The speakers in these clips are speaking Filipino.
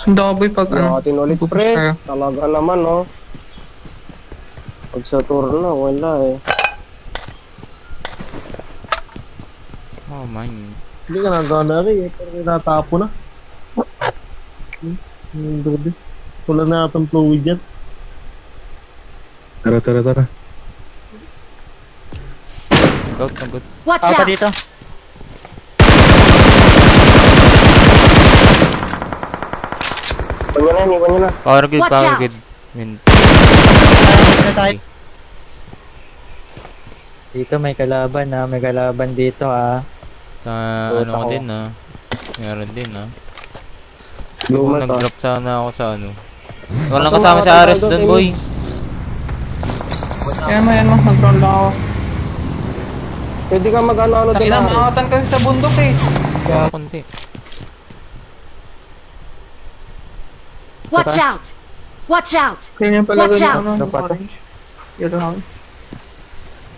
Daboy pag ano. Natin ulit pupush pre. tayo. Talaga naman oh. Pag sa turno, wala eh. Oh man. Hindi ka nagana rin eh. Pero natapo na. Yung dobe. Wala na atong fluid yan. Tara, tara, tara. Goat na goat. Watch Pa out! dito. Iwan nyo na, iwan nyo na. Power grid, Watch power out. grid. Min. Dito tayo. Dito may kalaban ha. May kalaban dito ha. Sa Goat ano ko ako. din meron din Luma to. Nag-drop sana ako sa ano. Walang kasama sa Ares doon boy. Yan mo, mag-roll lang ako. Pwede ka mag-ano-ano din Tangina, na. maangatan kasi sa bundok eh. Kaya konti. Watch out! Watch out! Ganyan pala Watch ganun, out. ano, Dapat. orange. Yellow lang.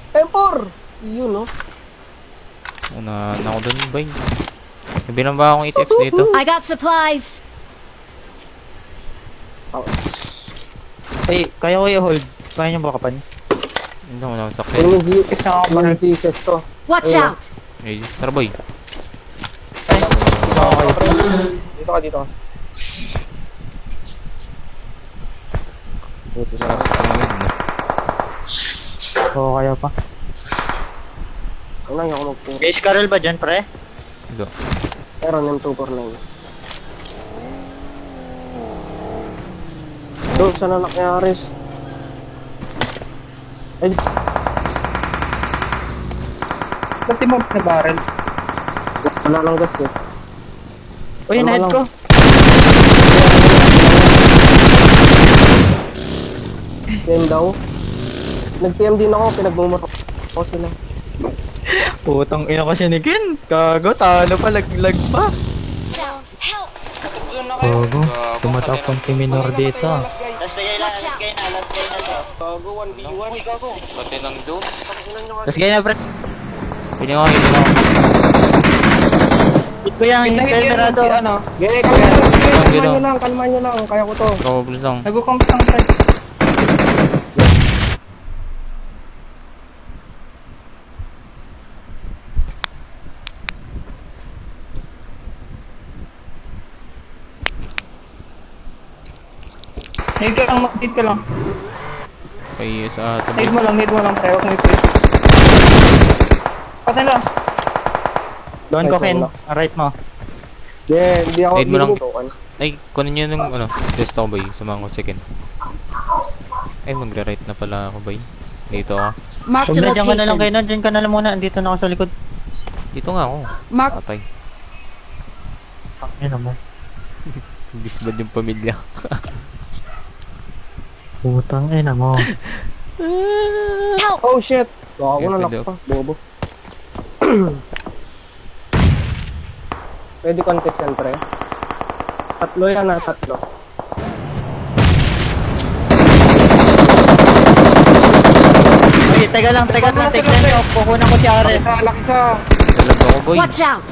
Tempor! Yun no. Una na ako doon boy. Nabilang ba akong 8x dito? I got supplies! Ay, kaya ko i-hold. Kaya niyo bakapan. Hindi ako nakasakit. Isa ako pa Yung rin. Jesus to. Watch Ayun. out! Ay, tara boy. Dito ka, dito ka. Buti na. Oo, kaya pa. Ano lang ako magpunta. May Scarrel ba dyan, pre? Hindi. Meron yung 249. Doon, saan anak ni Aris? Ay, Ba't di mo na barrel? wala lang gas eh. Uy, Ano na-head lang? ko. PM daw. Nag-PM din ako, pinagmumura ako sila. Putang ina ko si Ken. Gago, talo pa, laglag pa. Gago, tumatapon si Minor dito. Watch out! Bago, 1v1. Gago. Pati ng zone. Tapos ganyan na, pre. Pili ako, hindi na ako. Hit ko yan, Pinahit yun Emerado. si ano. Gaya, kalma nyo lang, kalma nyo lang. Kaya ko to. Probably lang. Nag-comps lang tayo. Need ka lang, mag-need ka lang. Kaya sa ato Need boy. mo lang, pre. Huwag mo i-push. Patay lang. Doon ko, Ken. Right mo. Yeah, hindi ako. Need mo lang. binubukan. Ay, kunin nyo nung ano. Test ako boy. Samahan ko second. Ay, magra-right na pala ako boy. Dito ako. Mark Kung the nandiyan ka na lang kayo, location. nandiyan ka na lang muna. Andito na ako sa likod. Dito nga ako. Mark. Patay. Yan naman. Disband yung pamilya. Putang ina mo. Help! Oh shit. Baka ako Yeah, na pwede pa. Bobo. Pwede contest yan, pre. Tatlo yan na, tatlo. Uy, teka lang. Tignan nyo. Kukunan ko si Ares. Laki sa. Dalag ako boy. Watch out!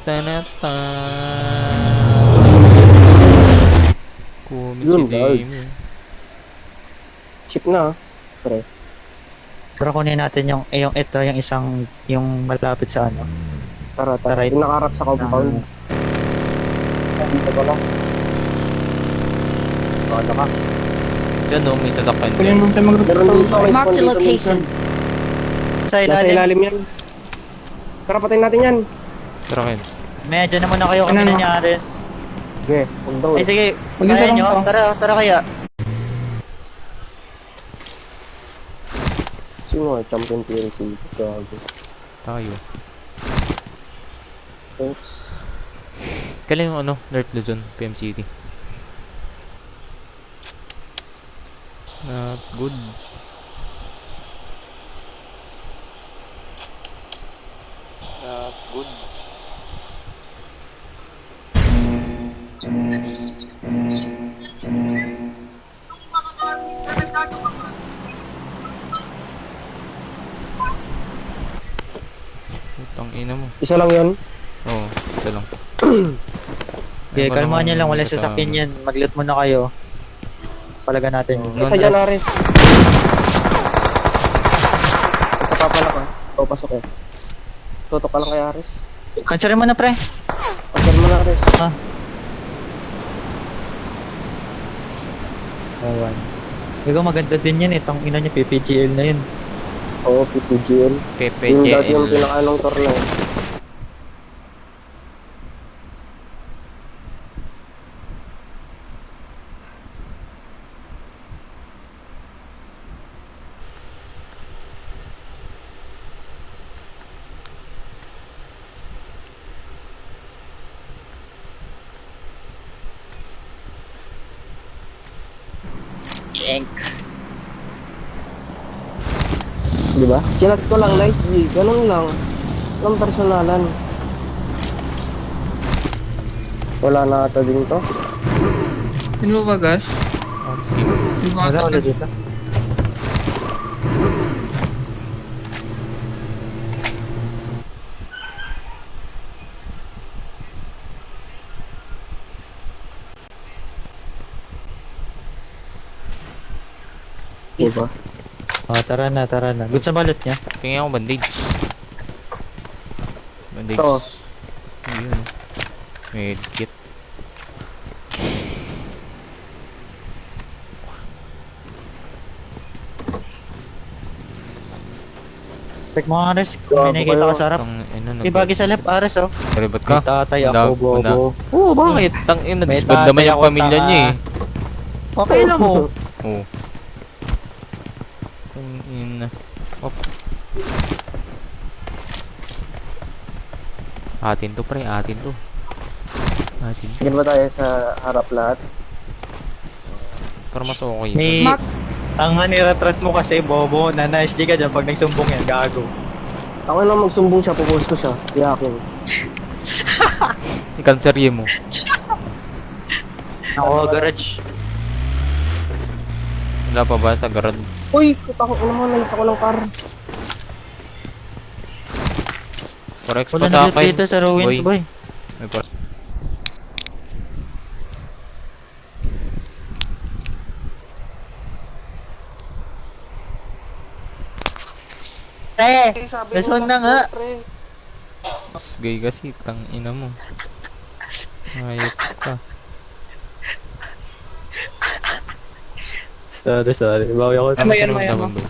Tanata. Kumit si Yun, dog. Dame. Chip na, pre. Tara kunin natin yung ito, yung isang, yung malapit sa ano. Tara, tara. Tara. Yung nakaharap sa compound. Dito ko lang. Bala ka. Diyan no, may sasakyan Kunin dyan. mo siya Meron mag-roll. dito, may Mark spawn the dito location. minsan. Sa Nasa ilalim. ilalim yan. Tara, patayin natin yan. Tara Ken. Medyo na muna kayo kami Ano, na no? ni Ares. Okay, huwag daw. Ay sige, Mag-isa kaya lang nyo. to. Tara kaya. Sino nga, champion PLC. Gago. Tayo. Thanks. Kailan yung ano, Nerf Luzon, PM City. Not good. Not good. Tangina mo. Isa lang yun. Oo, ito lang. Okay, Ayun, kalmahan nyo lang. Wala kasama. sasakyan yan. Mag-loot muna kayo. Palaga natin. No, Kaya Andres. na rin. Kapapala ka. O, pasok eh. Tutok ka lang kay Aris. Cancerin mo na, pre. Pasok mo na Aris. Awan. Digo, maganda din yan. Itong ina niya, PPGL na yun. Oo, PPGL. Yung dati yung PPJL. pinaka-anong torneo. Di ba? Sinat ko lang, nice G. Ganun lang. Walang personalan. Wala na ata din to. Sino ba gas? Sige. Sino ba Wala, gas? wala dito. Di ba? Tara na, tara na. Good sa balot niya. Tingin ako bandage. Bandage. Ito. Ayun. Medkit. Check mo, Ares. Kung may nakikita ka sa harap. Ibagi sa left, Ares, oh. Kalibat ka? Tatay Unda- ako, unda. bobo. Oo, bakit? Tangina, May disband naman tatay yung ako, pamilya tanga. niya eh. Okay lang mo. Oo. Tangina. Op. Atin to pre, atin to. Atin. Sige ba tayo sa harap lahat? Para mas okay. May... Ang niratrat mo kasi, bobo, na na-SD ka dyan pag nagsumbong yan, gago. Ako lang magsumbong siya, pupost ko siya. Iyakin. I-cancerye mo. Ako, garage. Wala pa ba sa garage? Uy! Kita ko naman, nakita ko ng car. Forex Wala pa sa na akin. dito sa ruins, boy. May forex. Laswag na nga. Gay kasi, tang ina mo. Ayop ka. Sorry. Bawi ako. Ano yan, Sino Maya naman mo? ba?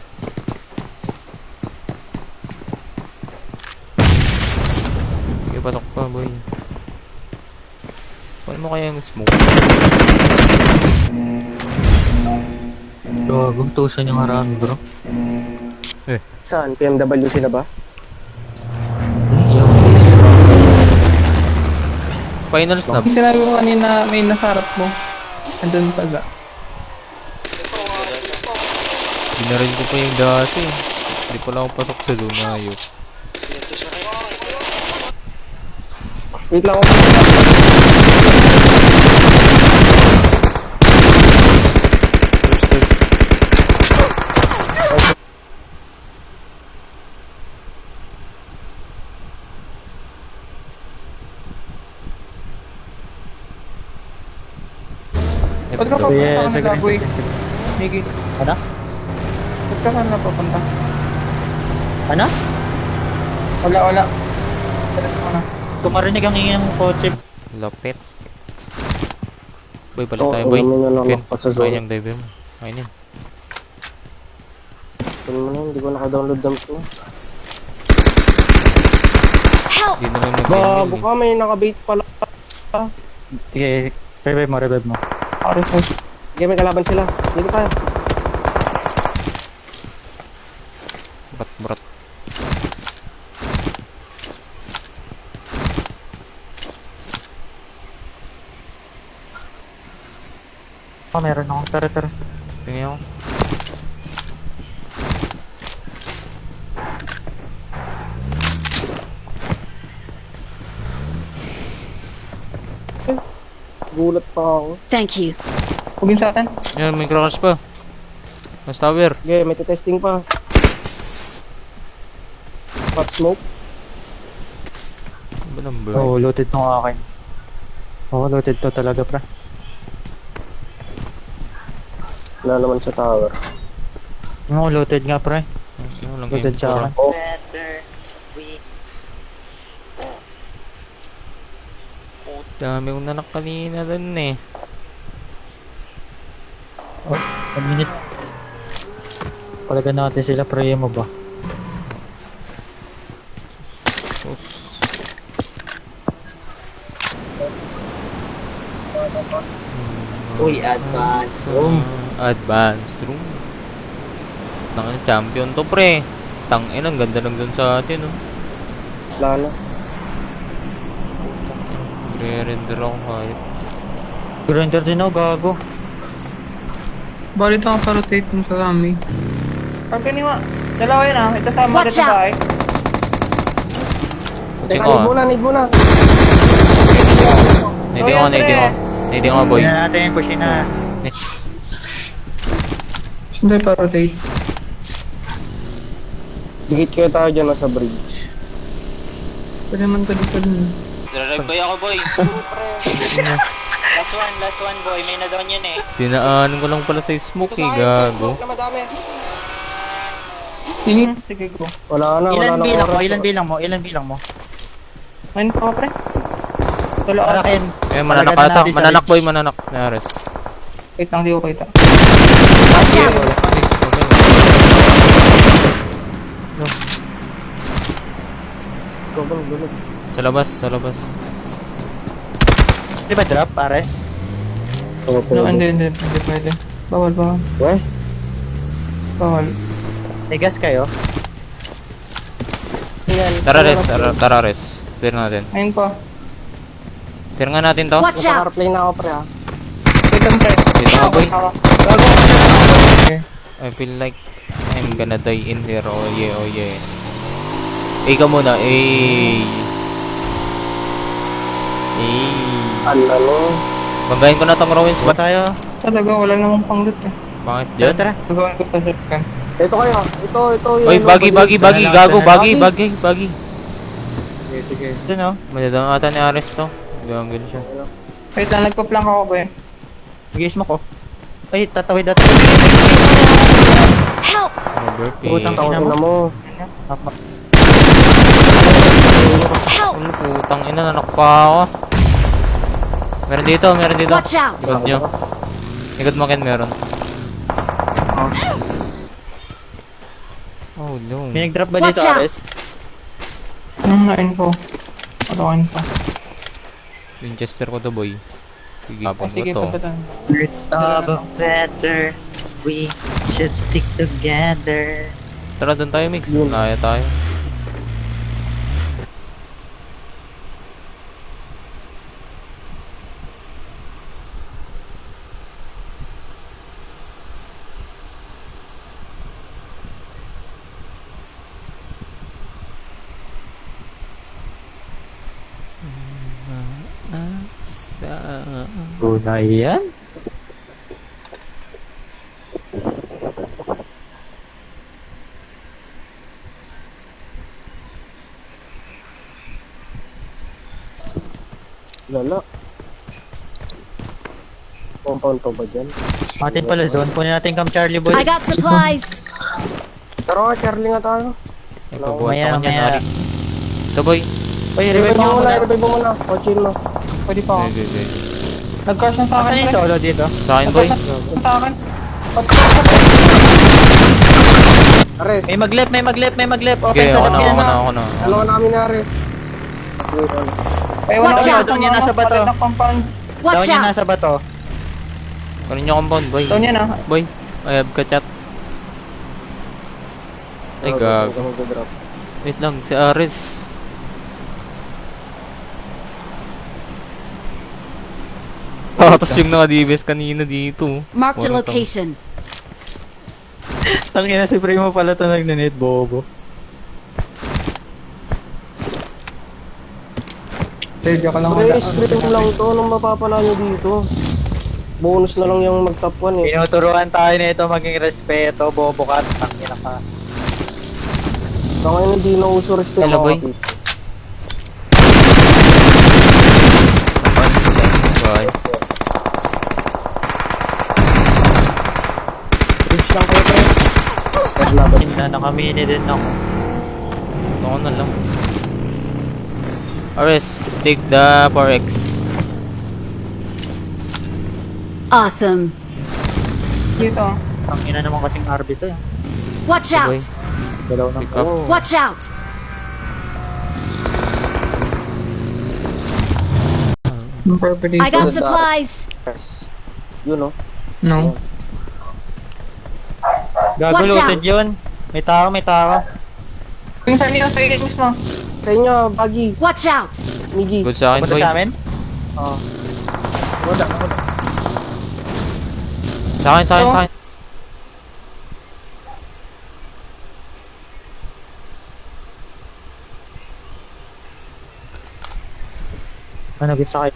Okay, pasok pa boy. Paano mo kaya yung smoke? Gagong tusan yung harami, bro. Saan? PMW sila ba? Yung Finals na. Sinabi mo kanina may nasarap mo. Andun taga. Binarin ko pa yung dati. Hindi pala ako pasok sa zona ayop. Wait lang ako. Ba't ka So, yeah, papunta sa ka na boy? green. Niki, Ano? ba't ka na papunta? Ano? Wala. Dalas mo na. Tumarinig ang ingin ng kotse. Lapit. Boy, balik Oo, tayo boy. alam mo na lang Ken, ako sa zone. kain yung diver mo. Kain yan. Ano mo na, hindi ko naka-download dump ko. Help! Hindi na lang Bago nag-email ka, may naka-bait pala. Sige, revive mo. Aris mo. Sige, may kalaban sila. Dito tayo. Brat. Meron ako. Tara. Tingin ako. Gulat pa ako. Thank you. Hugin sa atin. Yan, may crash pa. Mas tower. Sige, may testing pa. Pop smoke. Ba number? Oo, looted tong akin. Oo, looted to talaga, pre. Wala naman sa tower. Oo, looted nga, pre. Ano lang Looted game sa ko? akin. Dami kong nanak kanina dun eh. Oh, 1 minute. Palagan natin sila, pre mo ba? Sus. Uy, advance room. Advance room. Tangina, champion to pre. Tangina, ang ganda ng zone sa atin oh. Wala na. Re-render ako kahit. Grinder din ako, gago. Bali ito ang pa-rotate mo sa kami. Pagkaniwa, dalawa yun ah. Ito sa mga Watch out! babae. Check Teka, ko need muna. Nading ako, nading ako. Nading ako boy. Pushin na natin, pushin na. Hindi pa-rotate. Dikit kayo tayo dyan nasa bridge. Pwede naman ka dito din. Drag boy ako, boy. Last one, boy. May na-down yun eh. Dinaanan ko lang pala sa smoke eh, gago. Na madami. Init. Sige go. Wala na, Ilan wala na. bilang mo? oras. Ilan bilang mo? Ayun pa pre. Tulo Para ako. akin. Eh, mananak Palagan ata. natin sa Mananak ridge. boy, mananak. Nares. Wait lang, di ko kita. Watch out! Go, go, go, go. Sa labas, sa labas. Di ba drop, Ares? Oo, No, pwede. hindi pwede. Bawal. Weh, Bawal. Tigas kayo. Tara res, tara res. Clear natin. Ayun pa. Clear nga natin to. Watch out! naka-airplane na ako pre ha. Wait lang pre. Dito nga boy. Gago. I feel like I'm gonna die in here. Oh yeah, oh yeah. Eh ka muna, eh. Ano? Banggayin ko na tong ruins. Ba Ba't? tayo? Talaga wala namang pang-loot eh. Bakit Tara, dyan? tara. Gagawin ko pa shotgun. Ito kayo. Ito. Oy, bagi, gago, bagi. Sige, sige. Ito no? Madadang ata ni Ares to. Gagawin siya. Wait lang, nagpa-plank ako boy. Sige, smoke ko. Ay, tatawid natin. Help! Overpay. Utang Tawag ina na mo. mo. Help! Ano putang ina, nanak pa ako. Meron dito. Watch out! Ikot nyo. Ikot mo Ken, meron. Oh no. May nag-drop ba Watch dito, out. Ares? Anong na-info? Patawain pa. Winchester ko to boy. Sige, Ah, hapon ko sige, to. pagkatan. Birds of a feather, we should stick together. Tara doon tayo mix. Kaya tayo. Una yan? Lala. Compound pa ba dyan? Atin pala zone. Punin natin Camp Charlie boy. I got supplies! Pero nga, Charlie nga tayo. Ay, pagbuhat Maya, ako niyan, maya. Ari. Ito boy. Uy, Revive revive mo mo muna, muna. revive mo muna. Watchin mo. Pwede pa ako. Okay. Nag-crash na sa Asan akin yung pre. solo dito? Sa akin boy. Sa akin. Ares, May mag-left. Open Okay, sa ako left na, yan. ako na. dalawa namin na Ares. Ewan Watch ako out. doon yan nasa bato. Down Watch yan out! nasa bato. Kunin nyo compound boy. Doon yan ah. Boy, I have ka chat. Ay gago. Wait lang, si Ares. Tapos yung naka-DBS kanina dito. Marked a Walang tao. location. Tangina si Primo pala ito nag-net, bobo. Ready ka lang Pre, stream lang to. Anong mapapala nyo dito? Bonus na lang yung mag-top 1 eh. Tinuturuan tayo nito maging respeto, bobo ka. Tangina ka. Baka hindi na uso respect Hello, boy. mga kapit. Bridge lang kayo, pre. Laban. Na nakamini din ako. Ako na lang. Ares, take the 4x. Awesome. Dito. Ang ina naman kasing RB to eh. Watch Boy, out. Dalaw ng pick up. Watch out. I got supplies. Yun, oh. No. Watch Gagulutin out. yun. May tao, may tao. Yung sa inyo, sa inyo mismo. Sa inyo, Baggy, Watch out. Miggy. Good sa akin, Punta boy. sa amin? Ah. Wala. Sa akin, sa akin, sa akin. Ano, gusto kayo?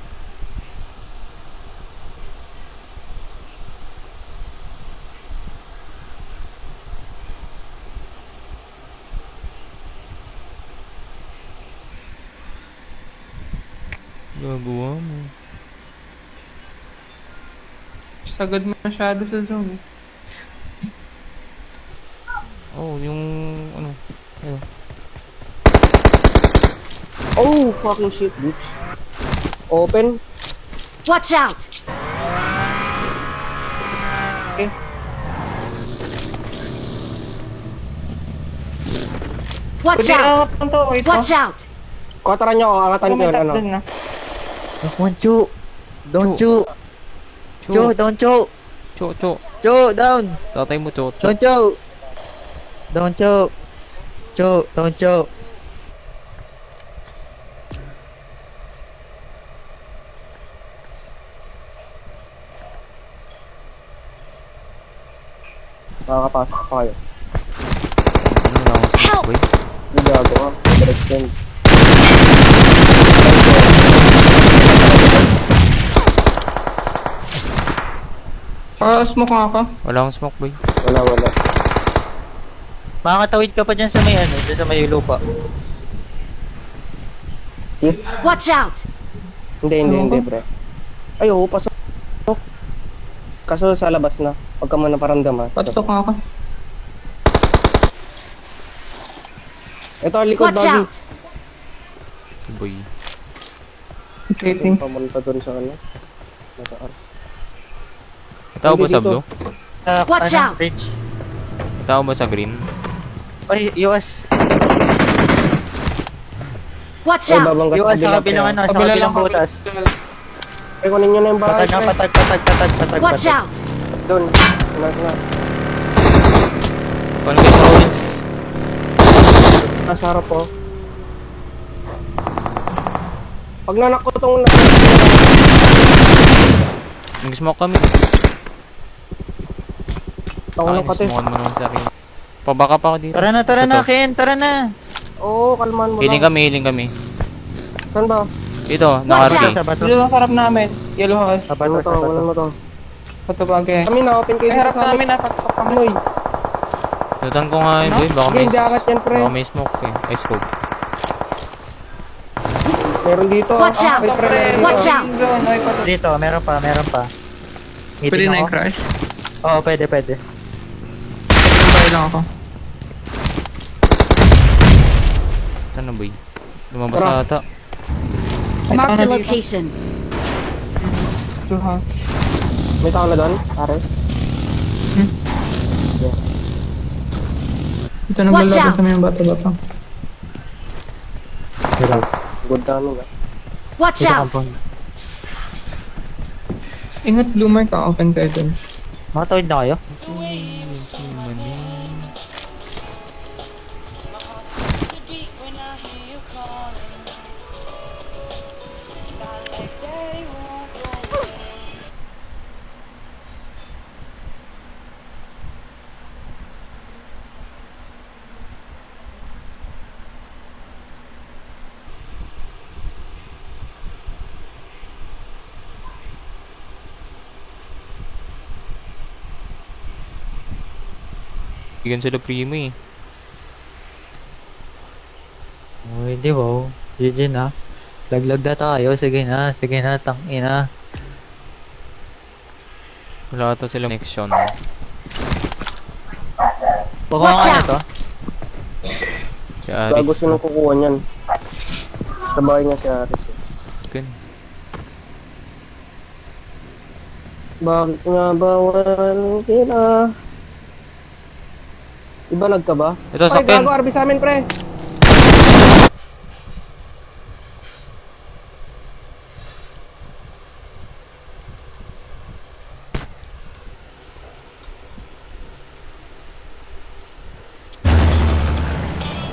Gagawa mo. Sagad masyado sa zone. Oh, yung ano. Ayun. Oh, fucking shit, bitch. Open. Watch out. Watch Pwede out. ako punto. Wait Watch mo. out. Kataran nyo ako, angatan ko yun, ano. Dun na. Come on, Chu. Don't Chu. Chu, don't Chu. Cho, cho. Chu, down. Tatay mo, cho, cho. Don't Chu. Don't Chu. Chu, don't Chu. Makakapasok pa kayo. Ano na ako, Help! boy? Hindi gagawa. Direct Smoke nga ako. Wala akong smoke, boy. Wala. Makakatawid ka pa dyan sa may ano, dyan sa may lupa. Watch out. Hindi, pre. Ay, oo, pasok. Kaso sa labas na. Pagka mo naparamdaman. Patok nga ako. Ito, likod, Watch Baggy. out. Boy. Waiting. Pamunta dun sa ano. Nasaan? Tao ba Hindi sa dito. blue? Watch ano, out. Bridge. Tao ba sa green? Ay, US. Watch Ay, out. babanggat US sa kabila, kabilang pre. ano, sa Kabila kabilang lang, butas. Ay, kunin nyo na yung bahay, Patag na, pre. patag. Watch out. Dun. Na. Paano kayo province? Nasa harap po. Pag nanak ko tong Nag-smoke kami. Ako ng kate. Smokean mo naman sa akin. Pabaka pa ako dito. Tara na, Sa to. Ken, tara na. Oo, kalman mo Healing lang. kami. Saan ba? Dito, Watch naka-arcade. out. Sa bato. Dito lang sarap namin. Yellow house. Sa Ano bato, to? sa bato. Wala mo to. Patubagay. Kami na, open kayo Ay, dito harap sa amin. namin na. Patok kami. Amoy. Lutan ko nga yun, boy. Baka Hindi, may, hindi angat yan, pre. baka may smoke eh. Ay, scope. Meron dito. Watch out. Ay, pre, meron dito. Watch out. Zone. Ay, patok. Dito, meron pa. Pwede Meeting na ako. i-crash. Oo, pwede. Pwede lang ako. Ano, boy? Lumabas Tara. ata. Mark the Ay, location. Blue house. May tao na doon, Ares. Ito Watch naglalaban out. kami ng bato-bato. Good namin, ah. Watch out. Ingat bloomer ka. Open kayo dun. Makatawid na kayo? Bigyan sila primo eh. Oh, hindi wow. GG na. Laglag na tayo. Sige na, tangina. Wala ata silang connection. Kukuha Watch nga na out! to. Si Bago Aris. sino kukuha niyan. Sa bahay niya si Aris. Gun. Bakit nga bawal kita? Iba nagka ba? Ito, Pre, sakyan. gago, RB sa amin, pre.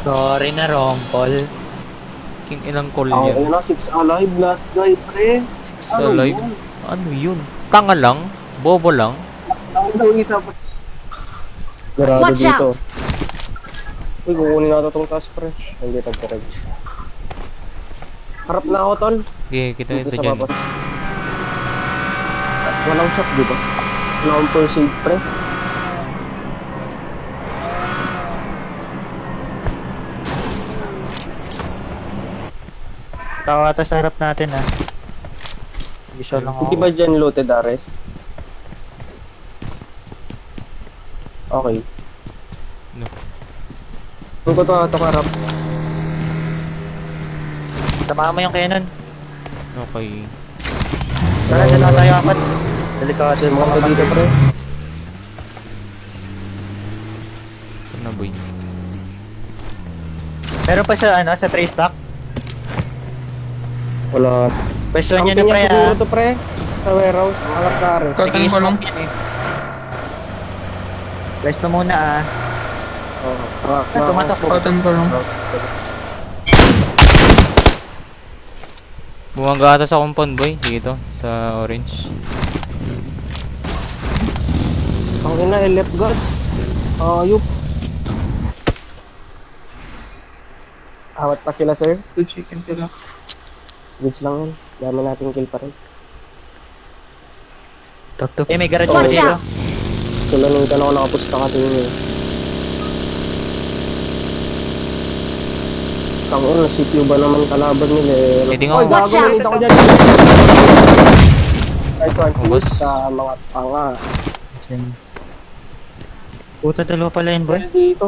Sorry na, Rompol. King ilang call Ang yan. una, 6 alive, last guy, pre. Sa live. Ano yun? Tanga lang? Bobo lang? Ang daw isa, pre. Garado Watch dito. out! Uy, kukunin natin tong task, pre. Hindi nagkarag. Harap na ako, tol. Okay, kita Dito ito sa dyan. baba. At walang shot dito. Wala akong first aid, pre. Tawa ata sa harap natin, ha. Visual lang Hindi ako. ba dyan looted, Ares? Okay. No. Doon ko to harap. Samahan mo yung cannon. Okay. Tara, dala tayo apat. Delikado yung Mga mga dito, pre. Ito na boy. Meron pa sa, ano, sa tray stock. Wala. Pwesto Ang nyo na, pre, pinya ha. siguro to, pre. Sa warehouse. Harap na, Ares. Cotton ko lang. Nag-i-smoke yan, eh. Pwesto muna, ah. Tumatakbo. Cotton ko lang. Bumangga ata sa compound boy. Dito. Sa orange. Ang ina, left gas. Ayup. Awat pa sila, sir. 2 chicken sila. Goods lang yan. Dami natin kill pa rin. Tuk-tuk. Eh, may garage Oh, pa Watch dito. out! Sila nung tanong ko nakapusta ka tingin eh. Tangin na, CPU ba naman kalaban nila eh. Pwede nga. Oy, gago, Watch out! nanita ko dyan. Ay, Ubus. confused sa mga tanga. Puta, dalawa pala yun, boy. Dito.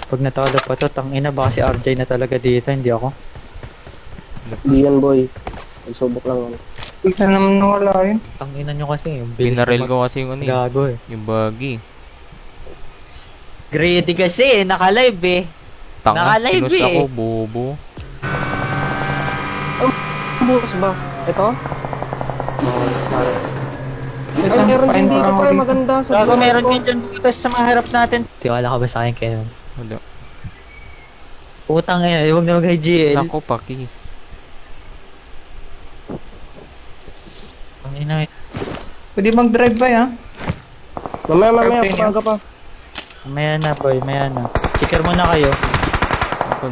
Pag natalo pa to, tangina, baka si RJ na talaga dito, hindi ako. Di yan, boy. Nagsubok lang yan. Bigla naman nawala yun. Tangina nyo kasi, yung bilis Binaril na ko kasi yung ano eh. gago eh. Yung buggy. Greedy kasi, naka-live eh. Tanga. Naka-live Pinus eh. ako. Bobo. Bukas ba? Ito? Wait Ay, lang, meron din pain ko dito, lang pre. ako Maganda. Sa Gago, buhay meron ko. din dyan butas sa mga harap natin. Tiwala ka ba sa akin, Kenon? Wala. Putang eh, huwag na mag-IGL. Ako paki. Tangina eh. Pwede mag-drive ba ya? Mamaya, Okay, pamaga pa. Maya na, boy, maya na. Checker muna kayo. Ako.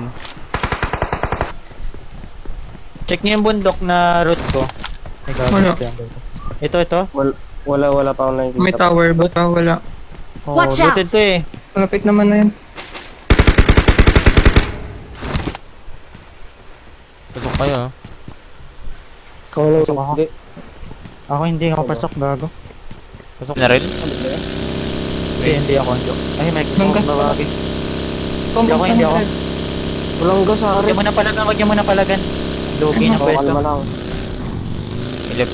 Check niyo yung bundok na route ko. May gago Wala. dyan. Ito. Wala pa akong nakikita. May tower ba? Wala. Oh, Watch out! looted to eh. Malapit naman na yun. Pasok kayo ah. Ikaw lang Pasok ako. hindi. Ako hindi ako pasok, gago. Pasok na rin? Hindi ako. Ay, may Hanggang- babagi. Compound hindi ka ako. ng drive. Walang gas, Huwag Ares. niyo muna palagan, huwag niyo muna palagan. Loki na Oh, pwesto. kalma lang. Ilip.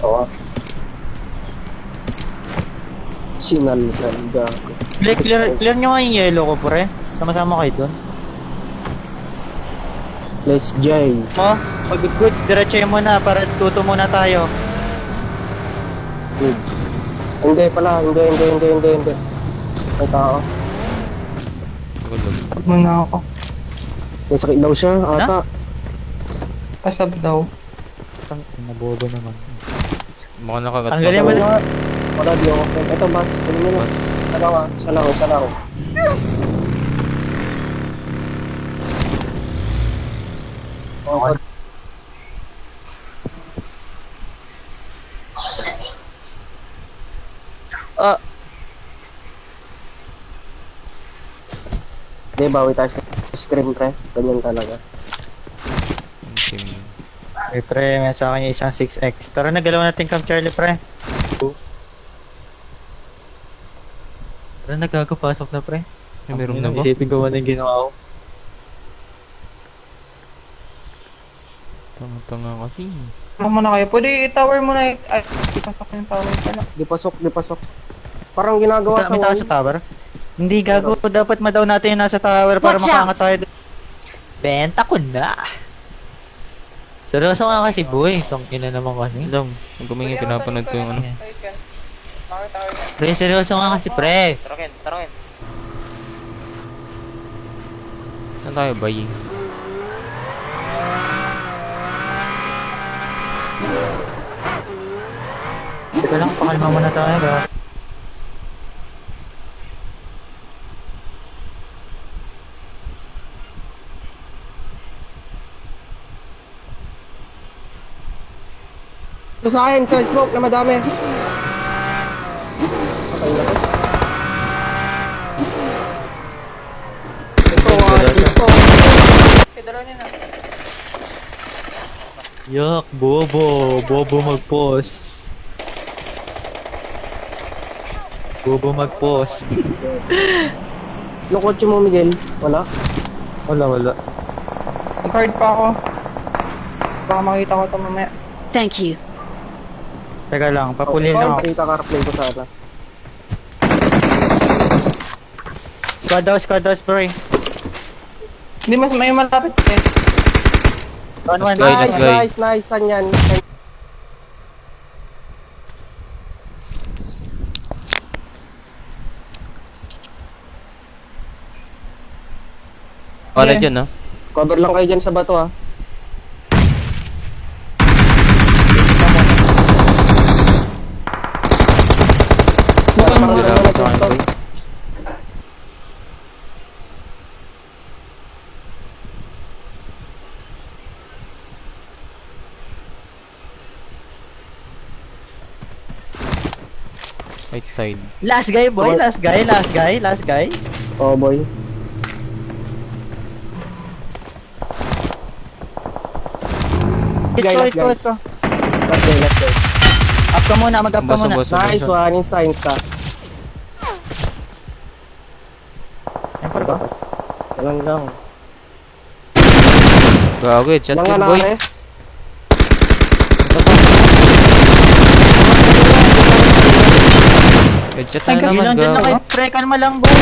Oo. Sinalitan, gago. Clear nyo nga yung yellow ko, pre. Sama-sama kayo dun. Let's jive. Oh, pag goods, diretso mo na para tuto muna tayo. Good. Hindi pala, hindi. May tao. Gulog. Tag mo na ako. May sakit daw siya, ata. Pasab daw. Nabobo naman. Baka nakagat Ang galing mo na. Wala, di ako. Ito, bas. Kunin mo na. Mas. Isa lang. Okay. Ah, Hindi, bawi tayo sa Scream pre, ganyan talaga. Team. Hey, pre, may sa akin yung isang 6x. Tara na, galaw natin Camp Charlie, pre. Tara na, gago, pasok na, pre. Ay, meron na ba? Isipin ko ano yung ginawa ko. Tanga-tanga kasi. Ano muna kayo? Pwede i-tower mo na. Ay, ipasok yung tower pala. Di pasok. Parang ginagawa May tao sa tower? Hindi, gago. Dapat madaw natin yung nasa tower para Watch out! makaangat tayo doon. Benta ko na. Seryoso ka kasi, boy. Itong ina naman kasi. Lang, kung gumingi, pinapanood ko yung ano. Pre, seryoso ka kasi, pre. Tarokin. Saan tayo, bay? Teka lang, pakalma muna tayo, ba? Ito sa akin, sa smoke na madami. Okay na to. Ito. Yak, bobo. Bobo mag-post. Bobo mag-post. Yung kotse mo, Miguel? Wala? Wala. Mag-card pa ako. Baka makita ko ito mamaya. Thank you. Teka lang, papuli lang ako. Pakita ka-replay ko sana. Squad house, bro. Hindi mas may malapit eh. Last guy. Nice. Saan yan? Wala dyan, ha? Cover lang kayo dyan sa bato, ha. Grabe sa akin, boy. Right side. Last guy, boy. Last guy. Oh, boy. Hit ko. Let's go. Up ka muna, mag-up ka muna. Boss. Nice one. Insta. Siyempre ba? Walang lang. Gago, headshot Lang yun, nga boy. na-arrest. Headshot Ay, na naman, Ilang dyan na gago. kayo. Pre, kalma lang, boy.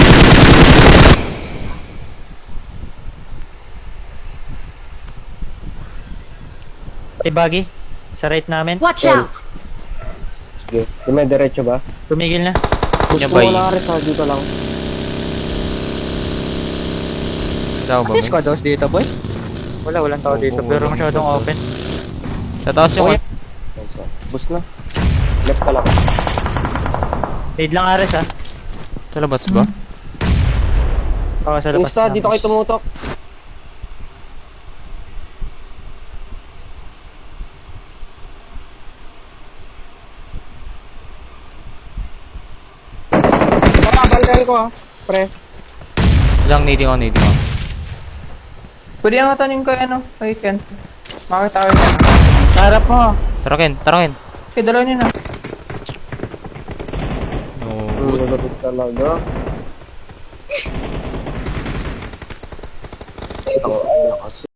Bagi. Sa right namin. Watch out! Sige. Diretso ba? Tumigil na. Gusto Nya, mo bay. na-arrest, ha. Dito lang. Tao ba, Kasi boy? squad house dito, boy. Walang tao dito. Pero masyadong open. Sa taas yung... Okay. Bus na. Left ka lang. Aid lang Ares, ha. Sa labas ba? Oo, sa labas. Insta, dito kayo tumutok. Papabantayan ko, ha. Pre. Lang, nading ako. Pwede nga tanin ko ano, kay Ken. Makita ko yun. Sa harap mo. Tarokin. Okay, dalawa niyo na. No. Lulubit talaga. Ang lakas.